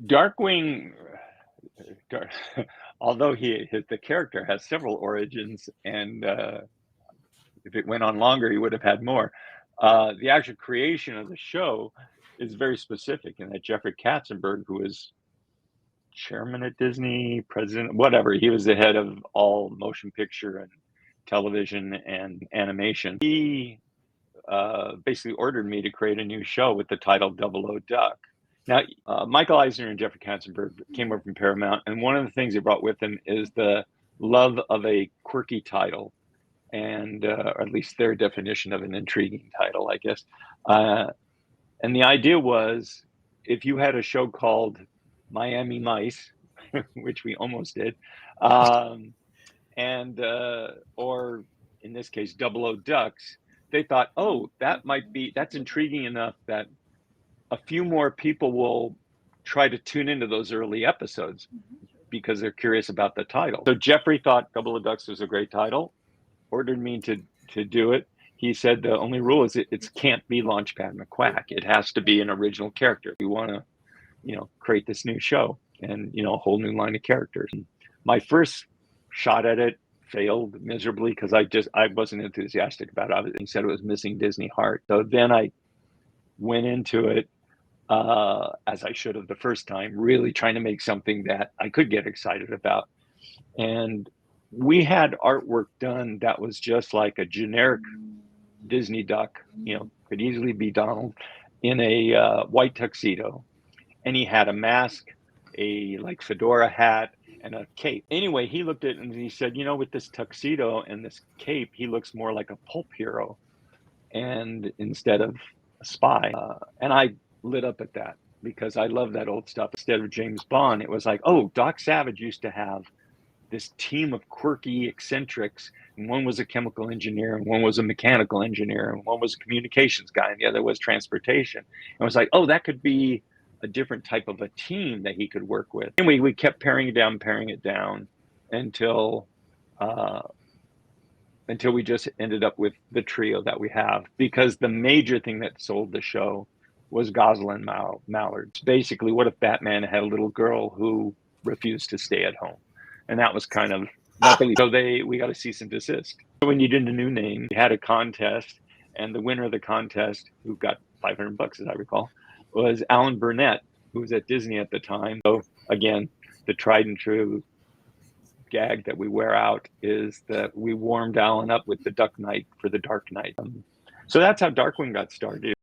Darkwing, Dar- although the character has several origins, and if it went on longer, he would have had more. The actual creation of the show is very specific in that Jeffrey Katzenberg, who is chairman at Disney, president, whatever, he was the head of all motion picture and television and animation. He basically ordered me to create a new show with the title Double O Duck. Now, Michael Eisner and Jeffrey Katzenberg came over from Paramount, and one of the things they brought with them is the love of a quirky title, and or at least their definition of an intriguing title, I guess. And the idea was, if you had a show called Miami Mice, which we almost did, and or in this case, Double O Ducks, they thought, oh, that's intriguing enough that a few more people will try to tune into those early episodes because they're curious about the title. So Jeffrey thought Double O Ducks was a great title, ordered me to do it. He said the only rule is it can't be Launchpad McQuack. It has to be an original character. We want to, create this new show and, a whole new line of characters. And my first shot at it failed miserably because I wasn't enthusiastic about it. He said it was missing Disney heart. So then I went into it as I should have the first time, really trying to make something that I could get excited about. And we had artwork done that was just like a generic Disney duck, could easily be Donald in a white tuxedo. And he had a mask, a like fedora hat, and a cape. Anyway, he looked at it and he said, with this tuxedo and this cape, he looks more like a pulp hero and instead of a spy. And I lit up at that because I love that old stuff. Instead of James Bond, it was like, oh, Doc Savage used to have this team of quirky eccentrics, and one was a chemical engineer, and one was a mechanical engineer, and one was a communications guy, and the other was transportation. And it was like, oh, that could be a different type of a team that he could work with. Anyway, we kept paring it down until we just ended up with the trio that we have, because the major thing that sold the show was Gosling Mallards. Basically, what if Batman had a little girl who refused to stay at home? And that was kind of nothing. So we got a cease and desist. So when you did a new name, you had a contest, and the winner of the contest, who got $500, as I recall, was Alan Burnett, who was at Disney at the time. So again, the tried and true gag that we wear out is that we warmed Alan up with the Duck Knight for the Dark Knight. So that's how Darkwing got started.